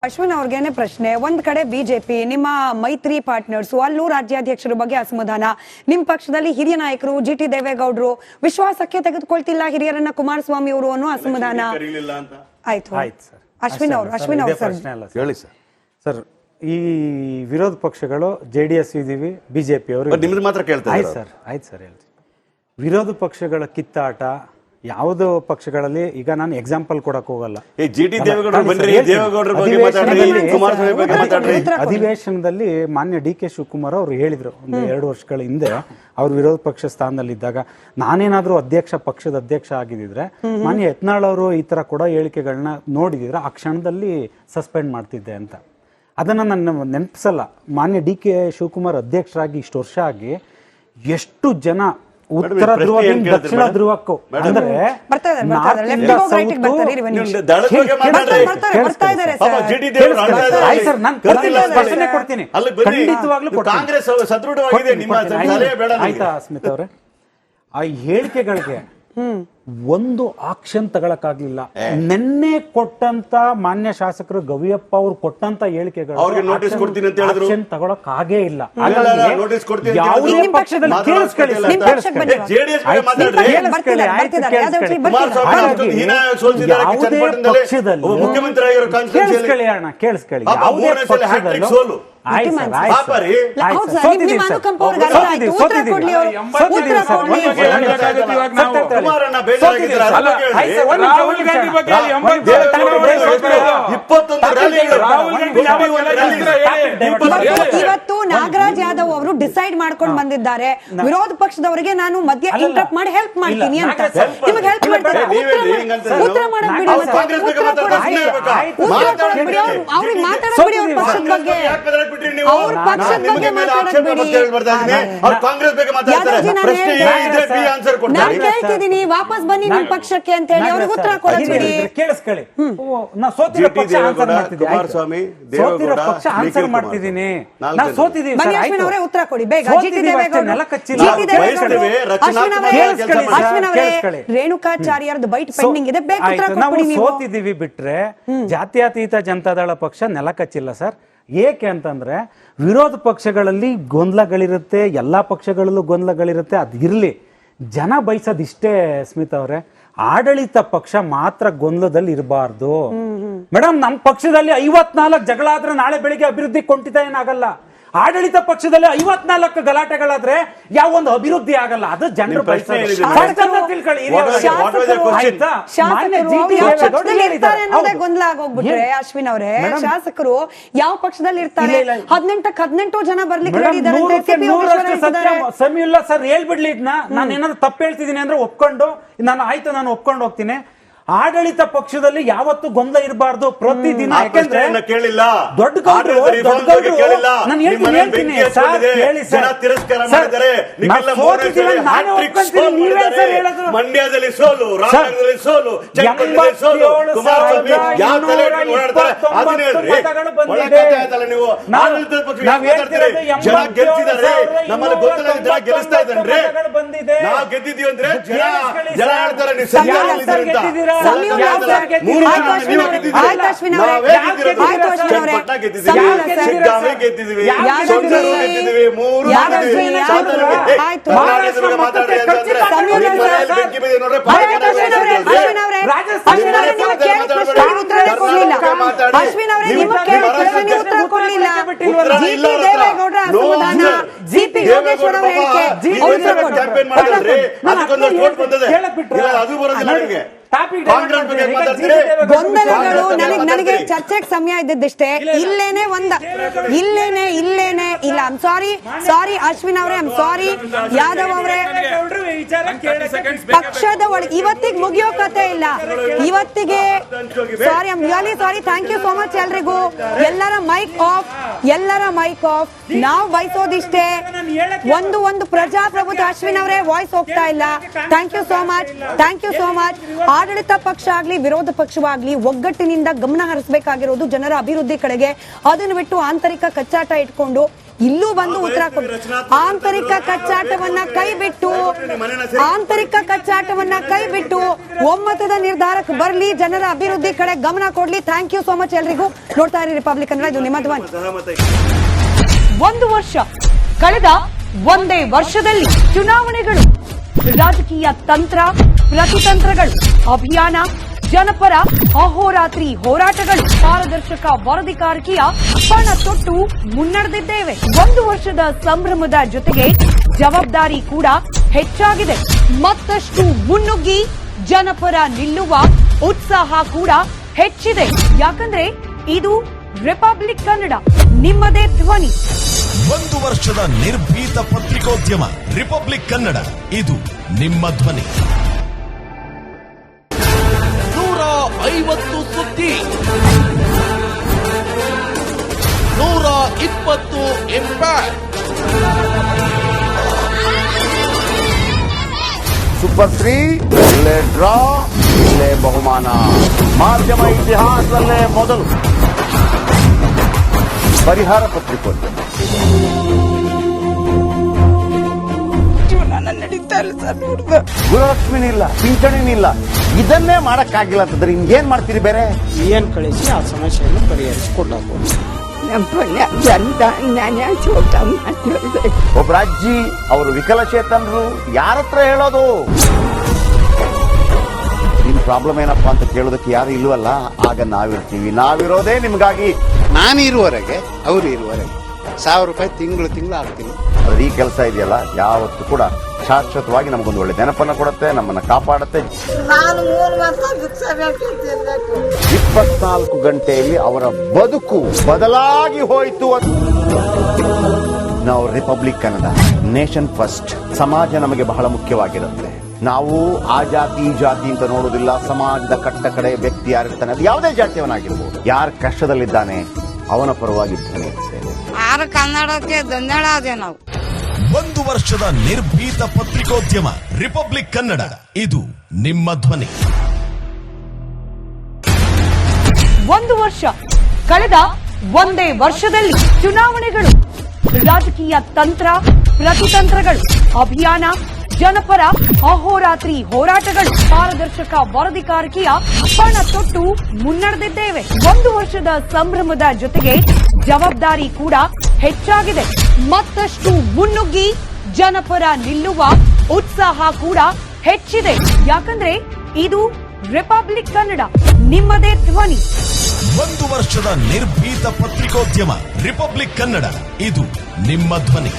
ಅಶ್ವಿನ್ ಅವ್ರಿಗೇನೆ ಪ್ರಶ್ನೆ. ಒಂದ್ ಕಡೆ ಬಿಜೆಪಿ ನಿಮ್ಮ ಮೈತ್ರಿ ಪಾರ್ಟ್ನರ್ಸ್, ಅಲ್ಲೂ ರಾಜ್ಯಾಧ್ಯಕ್ಷರ ಬಗ್ಗೆ ಅಸಮಾಧಾನ. ನಿಮ್ ಪಕ್ಷದಲ್ಲಿ ಹಿರಿಯ ನಾಯಕರು ಜಿಟಿ ದೇವೇಗೌಡರು ವಿಶ್ವಾಸಕ್ಕೆ ತೆಗೆದುಕೊಳ್ತಿಲ್ಲ ಹಿರಿಯರನ್ನ ಕುಮಾರಸ್ವಾಮಿ ಅವರು ಅನ್ನೋ ಅಸಮಾಧಾನ. ಆಯ್ತು ಅಶ್ವಿನ್ ಅವರು ಸರ್ ಹೇಳಿ ಸರ್. ಈ ವಿರೋಧ ಪಕ್ಷಗಳು ಜೆಡಿಎಸ್ ಇದೀವಿ, ಬಿಜೆಪಿ ಅವರು ನಿಮ್ದು ಮಾತ್ರ ಕೇಳ್ತಾ ಆಯ್ತು ಸರ್ ಹೇಳ್ತೀನಿ. ವಿರೋಧ ಪಕ್ಷಗಳ ಕಿತ್ತಾಟ ಯಾವುದೋ ಪಕ್ಷಗಳಲ್ಲಿ ಈಗ ನಾನು ಎಕ್ಸಾಂಪಲ್ ಕೊಡಕ್ ಹೋಗಲ್ಲ. ಅಧಿವೇಶನದಲ್ಲಿ ಮಾನ್ಯ ಡಿ ಕೆ ಶಿವಕುಮಾರ್ ಅವರು ಹೇಳಿದ್ರು ಒಂದು 2 ವರ್ಷಗಳ ಹಿಂದೆ, ಅವ್ರು ವಿರೋಧ ಪಕ್ಷ ಸ್ಥಾನದಲ್ಲಿದ್ದಾಗ, ನಾನೇನಾದ್ರೂ ಪಕ್ಷದ ಅಧ್ಯಕ್ಷ ಆಗಿದ್ರೆ ಮಾನ್ಯ ಯತ್ನಾಳ್ ಅವರು ಈ ತರ ಕೊಡೋ ಹೇಳಿಕೆಗಳನ್ನ ನೋಡಿದಿದ್ರೆ ಆ ಕ್ಷಣದಲ್ಲಿ ಸಸ್ಪೆಂಡ್ ಮಾಡ್ತಿದ್ದೆ ಅಂತ. ಅದನ್ನ ನಾನು ನೆನಪಿಸಲ್ಲ. ಮಾನ್ಯ ಡಿ ಕೆ ಶಿವಕುಮಾರ್ ಅಧ್ಯಕ್ಷರಾಗಿ ಇಷ್ಟು ವರ್ಷ ಆಗಿ ಎಷ್ಟು ಜನ ಉತ್ತರ ಧ್ರುವ ದಕ್ಷಿಣ ಧ್ರುವಕ್ಕೂ ಅಂದ್ರೆ ಕೊಡ್ತೀನಿ ಆಯ್ತಾ ಸ್ಮಿತ್ ಅವ್ರೆ. ಆ ಹೇಳಿಕೆಗಳಿಗೆ ಒಂದು ಆಕ್ಷನ್ ತಗೊಳಕ್ಕಾಗ್ಲಿಲ್ಲ. ನಿನ್ನೆ ಕೊಟ್ಟಂತ ಮಾನ್ಯ ಶಾಸಕರು ಗವಿಯಪ್ಪ ಅವ್ರು ಕೊಟ್ಟಂತ ಹೇಳಿಕೆಗಳು ಆಕ್ಷನ್ ತಗೊಳಕ್ ಆಗೇ ಇಲ್ಲ. ಯಾವುದೇ ಪಕ್ಷದಲ್ಲಿ ಕೇಳಿಸ್ಕೊಳ್ಳಿ, ಯಾವುದೇ ಪಕ್ಷದಲ್ಲೂ ಇವತ್ತು ನಾಗರಾಜ್ ಯಾದವ್ ಅವರು ಡಿಸೈಡ್ ಮಾಡ್ಕೊಂಡು ಬಂದಿದ್ದಾರೆ, ವಿರೋಧ ಪಕ್ಷದವರಿಗೆ ನಾನು ಮಧ್ಯ ಇಂಟರಪ್ಟ್ ಮಾಡಿ ಹೆಲ್ಪ್ ಮಾಡ್ತೀನಿ ಅಂತ. ನಿಮಗೆ ಹೆಲ್ಪ್ ಮಾಡ್ತಾರೆ, ಉತ್ತರ ಮಾಡಬಿಡಿ, ಅವ್ರಿಗೆ ಮಾತಾಡಬಿಡಿ, ಅವ್ರ ಪಕ್ಷದ ಬಗ್ಗೆ ಅವ್ರ ಪಕ್ಷದ ಬಗ್ಗೆ ಮಾತಾಡಬಿಡಿ. ನಾನು ಕೇಳ್ತಿದ್ದೀನಿ, ವಾಪಸ್ ಬನ್ನಿ ನಿಮ್ ಪಕ್ಷಕ್ಕೆ ಅಂತ ಹೇಳಿ ಅವ್ರಿಗೆ ಉತ್ತರ ಕೊಡಬಿಡಿ. ಕೇಳಿಸ್ಕೊಳ್ಳಿ, ನಾ ಸೋತಿರೋ ಪಕ್ಷ ಆನ್ಸರ್ ಮಾಡ್ತಿದ್ದೀನಿ, ಸೋತಿರೋ ಪಕ್ಷ ಆನ್ಸರ್ ಮಾಡ್ತಿದ್ದೀನಿ, ನಾ ಸೋತಿದ್ದೀನಿ. ಬನ್ನಿ ಅಶ್ವಿನ್ ಅವರೇ ಉತ್ತರ ಕೊಡಿ ಬೇಗ. ಜಿಟಿ ದೇವೇಗೌಡ, ಅಶ್ವಿನ್ ಅವರೇ, ರೇಣುಕಾಚಾರ್ಯರದು ಬೈಟ್ ಪೆಂಡಿಂಗ್ ಇದೆ, ಬೇಗ ಉತ್ತರ ಕೊಡಿ. ನಾವು ಸೋತಿದ್ದೀವಿ ಬಿಟ್ರೆ ಜಾತ್ಯತೀತ ಜನತಾದಳ ಪಕ್ಷ ನೆಲ ಕಚ್ಚಿಲ್ಲ ಸರ್. ಏಕೆ ಅಂತಂದ್ರೆ ವಿರೋಧ ಪಕ್ಷಗಳಲ್ಲಿ ಗೊಂದಲಗಳಿರುತ್ತೆ, ಎಲ್ಲಾ ಪಕ್ಷಗಳಲ್ಲೂ ಗೊಂದಲಗಳಿರುತ್ತೆ, ಅದು ಇರ್ಲಿ. ಜನ ಬಯಸೋದಿಷ್ಟೇ ಸ್ಮಿತ್ ಅವರೇ, ಆಡಳಿತ ಪಕ್ಷ ಮಾತ್ರ ಗೊಂದಲದಲ್ಲಿ ಇರಬಾರ್ದು. ಮೇಡಮ್, ನಮ್ಮ ಪಕ್ಷದಲ್ಲಿ 54 ಜಗಳ ಆದ್ರೆ ನಾಳೆ ಬೆಳಿಗ್ಗೆ ಅಭಿವೃದ್ಧಿ ಕುಂಠಿತ ಏನಾಗಲ್ಲ. ಆಡಳಿತ ಪಕ್ಷದಲ್ಲಿ 54 ಗಲಾಟೆಗಳಾದ್ರೆ ಯಾವ ಒಂದು ಅಭಿವೃದ್ಧಿ ಆಗಲ್ಲ. ಅದು ಜನರು ಗೊಂದಲ ಆಗೋಗ್ಬಿಟ್ರೆ ಅಶ್ವಿನ್ ಅವರೇ, ಶಾಸಕರು ಯಾವ ಪಕ್ಷದಲ್ಲಿ ಇರ್ತಾರೆ? 18 ಜನ ಬರ್ಲಿಕ್ಕೆ ಸಮಯ ಇಲ್ಲ ಸರ್. ಹೇಳ್ಬಿಡ್ಲಿ, ಇದನ್ನ ನಾನು ಏನಾದ್ರು ತಪ್ಪು ಹೇಳ್ತಿದ್ದೀನಿ ಅಂದ್ರೆ ಒಪ್ಕೊಂಡು ನಾನು ಒಪ್ಕೊಂಡು ಹೋಗ್ತೀನಿ. ಆಡಳಿತ ಪಕ್ಷದಲ್ಲಿ ಯಾವತ್ತು ಗೊಂದಲ ಇರಬಾರ್ದು ಪ್ರತಿದಿನ. ಯಾಕಂದ್ರೆ ಕೇಳಿಲ್ಲ, ದೊಡ್ಡ ಮಂಡ್ಯದಲ್ಲಿ ಸೋಲು, ರಾಮನಗರದಲ್ಲಿ ಸೋಲು, ಜನ ಗೆಲ್ತಿದ್ದಾರೆ. ನಮ್ಮಲ್ಲಿ ಗೊತ್ತಿಲ್ಲ, ಜನ ಗೆಲ್ಲಿಸ್ತಾ ಇದ್ದಾರೆ. ನಾವು ಗೆದ್ದಿದ್ದೀವಿ ಅಂದ್ರೆ ಜನ ಹೇಳ್ತಾರೆ ಗೊಂದಲಗಳು. ನನಗೆ ಚರ್ಚೆಗೆ ಸಮಯ ಇದ್ದಷ್ಟೇ. ಇಲ್ಲೇನೆ ಇಲ್ಲ. ಐ ಆಮ್ ಸಾರಿ ಅಶ್ವಿನ್ ಅವರೇ, ಐ ಆಮ್ ಸಾರಿ ಯಾದವ್ ಅವರೇ. ಪಕ್ಷದ ಒಳಗೆ ಇವತ್ತಿಗೆ ಮುಗಿಯೋ ಕತೆ ಇಲ್ಲ. ಇವತ್ತಿಗೆ sorry, I am really sorry. Thank you so much ಎಲ್ರಿಗೂ. ಎಲ್ಲರ ಮೈಕ್ ಆಫ್. ನಾವು ಬಯಸೋದಿಷ್ಟೇ, ಒಂದು ಪ್ರಜಾಪ್ರಭುತ್ವ. ಅಶ್ವಿನ್ ಅವರೇ ವಾಯ್ಸ್ ಹೋಗ್ತಾ ಇಲ್ಲ. Thank you so much. ಆಡಳಿತ ಪಕ್ಷ ಆಗ್ಲಿ ವಿರೋಧ ಪಕ್ಷವಾಗ್ಲಿ ಒಗ್ಗಟ್ಟಿನಿಂದ ಗಮನ ಹರಿಸಬೇಕಾಗಿರೋದು ಜನರ ಅಭಿವೃದ್ಧಿ ಕಡೆಗೆ. ಅದನ್ನು ಬಿಟ್ಟು ಆಂತರಿಕ ಕಚ್ಚಾಟ ಇಟ್ಕೊಂಡು ಇಲ್ಲೂ ಬಂದು ಉತ್ತರ ಕೊಡಿ. ಆಂತರಿಕ ಕಚ್ಚಾಟವನ್ನ ಕೈ ಬಿಟ್ಟು ಒಮ್ಮತದ ನಿರ್ಧಾರಕ್ಕೆ ಬರಲಿ, ಜನರ ಅಭಿವೃದ್ಧಿ ಕಡೆ ಗಮನ ಕೊಡ್ಲಿ. ಥ್ಯಾಂಕ್ ಯು ಸೋ ಮಚ್ ಎಲ್ರಿಗೂ. ನೋಡ್ತಾ ಇರಿ ರಿಪಬ್ಲಿಕ್ ಕನ್ನಡ, ಇದು ನಿಮ್ಮ ಧ್ವನಿ. 1 ವರ್ಷ ಕಳೆದ ಒಂದೇ ವರ್ಷದಲ್ಲಿ ಚುನಾವಣೆಗಳು, ರಾಜಕೀಯ ತಂತ್ರ ಪ್ರತಿತಂತ್ರಗಳು, ಅಭಿಯಾನ, ಜನಪರ ಅಹೋರಾತ್ರಿ ಹೋರಾಟಗಳು, ಪಾರದರ್ಶಕ ವರದಿಗಾರಿಕೆಯ ಪಣ ತೊಟ್ಟು ಮುನ್ನಡೆದಿದ್ದೇವೆ. 1 ವರ್ಷದ ಸಂಭ್ರಮದ ಜೊತೆಗೆ ಜವಾಬ್ದಾರಿ ಕೂಡ ಹೆಚ್ಚಾಗಿದೆ. ಮತ್ತಷ್ಟು ಮುನ್ನುಗ್ಗಿ ಜನಪರ ನಿಲ್ಲುವ ಉತ್ಸಾಹ ಕೂಡ ಹೆಚ್ಚಿದೆ. ಯಾಕಂದ್ರೆ ಇದು ರಿಪಬ್ಲಿಕ್ ಕನ್ನಡ, ನಿಮ್ಮದೇ ಧ್ವನಿ. 1 ವರ್ಷದ ನಿರ್ಭೀತ ಪತ್ರಿಕೋದ್ಯಮ ರಿಪಬ್ಲಿಕ್ ಕನ್ನಡ, ಇದು ನಿಮ್ಮ ಧ್ವನಿ. 150 ಸುದ್ದಿ, 120 ಇಂಪ್ಯಾಕ್ಟ್. ಸೂಪರ್ 3 ಇಲ್ಲೇ ಡ್ರಾ, ಇಲ್ಲೇ ಬಹುಮಾನ. ಮಾಧ್ಯಮ ಇತಿಹಾಸದಲ್ಲೇ ಮೊದಲು ಪರಿಹಾರ ಪತ್ರಿಕೋದ್ಯಮ. ಗುರುಲಕ್ಷ್ಮಿನಿಲ್ಲ, ಪಿಂಚಣಿನಿಲ್ಲ, ಇದನ್ನೇ ಮಾಡಕ್ಕಾಗಿಲ್ಲ ಅಂತಂದ್ರೆ ಇನ್ನೇನ್ ಮಾಡ್ತೀರಿ ಬೇರೆ? ಏನ್ ಕಳಿಸಿ ಆ ಸಮಸ್ಯೆಯನ್ನು ಪರಿಹರಿಸಿಕೊಡಬಹುದು. ಒಬ್ಬ ಅಜ್ಜಿ, ಅವರು ವಿಕಲಚೇತನರು, ಯಾರ ಹತ್ರ ಹೇಳೋದು? ನಿಮ್ ಪ್ರಾಬ್ಲಮ್ ಏನಪ್ಪಾ ಅಂತ ಕೇಳೋದಕ್ಕೆ ಯಾರು ಇಲ್ವಲ್ಲ. ಆಗ ನಾವಿರ್ತೀವಿ, ನಾವಿರೋದೇ ನಿಮ್ಗಾಗಿ. ನಾನು ಇರುವವರೆಗೆ, ಅವರು ಇರುವವರೆಗೆ 1000 ರೂಪಾಯಿ ತಿಂಗಳು ಆಗ್ತೀನಿ. ಆದ್ರೆ ಈ ಕೆಲಸ ಇದೆಯಲ್ಲ, ಯಾವತ್ತೂ ಕೂಡ ಶಾಶ್ವತವಾಗಿ ನಮಗೊಂದು ಒಳ್ಳೆ ನೆನಪನ್ನ ಕೊಡುತ್ತೆ, ನಮ್ಮನ್ನ ಕಾಪಾಡುತ್ತೆ. 24 ಗಂಟೆಯಲ್ಲಿ ಅವರ ಬದುಕು ಬದಲಾಗಿ ಹೋಯಿತು. ನಾವು ರಿಪಬ್ಲಿಕ್ ಕನ್ನಡ, ನೇಷನ್ ಫಸ್ಟ್. ಸಮಾಜ ನಮಗೆ ಬಹಳ ಮುಖ್ಯವಾಗಿರುತ್ತೆ. ನಾವು ಆ ಜಾತಿ ಈ ಜಾತಿ ಅಂತ ನೋಡೋದಿಲ್ಲ. ಸಮಾಜದ ಕಟ್ಟ ಕಡೆ ವ್ಯಕ್ತಿ ಯಾರಿರ್ತಾನೆ, ಅದು ಯಾವುದೇ ಜಾತಿಯವನಾಗಿರ್ಬೋದು, ಯಾರು ಕಷ್ಟದಲ್ಲಿದ್ದಾನೆ ಅವನ ಪರವಾಗಿರ್ತಾನೆ. ಕನ್ನಡಕ್ಕೆ ಧನ್ಯವಾದ. ನಾವು 1 ವರ್ಷದ ನಿರ್ಭೀತ ಪತ್ರಿಕೋದ್ಯಮ ರಿಪಬ್ಲಿಕ್ ಕನ್ನಡ, ಇದು ನಿಮ್ಮ ಧ್ವನಿ. 1 ವರ್ಷ ಕಳೆದ ಒಂದೇ ವರ್ಷದಲ್ಲಿ ಚುನಾವಣೆಗಳು, ರಾಜಕೀಯ ತಂತ್ರ ಪ್ರತಿತಂತ್ರಗಳು, ಅಭಿಯಾನ, ಜನಪರ ಅಹೋರಾತ್ರಿ ಹೋರಾಟಗಳು, ಪಾರದರ್ಶಕ ವರದಿಗಾರಿಕೆಯ ಪಣ ತೊಟ್ಟು ಮುನ್ನಡೆದಿದ್ದೇವೆ. 1 ವರ್ಷದ ಸಂಭ್ರಮದ ಜೊತೆಗೆ ಜವಾಬ್ದಾರಿ ಕೂಡ ಹೆಚ್ಚಾಗಿದೆ. ಮತ್ತಷ್ಟು ಮುನ್ನುಗ್ಗಿ ಜನಪರ ನಿಲ್ಲುವ ಉತ್ಸಾಹ ಕೂಡ ಹೆಚ್ಚಿದೆ. ಯಾಕಂದ್ರೆ ಇದು ರಿಪಬ್ಲಿಕ್ ಕನ್ನಡ, ನಿಮ್ಮದೇ ಧ್ವನಿ. 1 ವರ್ಷದ ನಿರ್ಭೀತ ಪತ್ರಿಕೋದ್ಯಮ ರಿಪಬ್ಲಿಕ್ ಕನ್ನಡ, ಇದು ನಿಮ್ಮ ಧ್ವನಿ.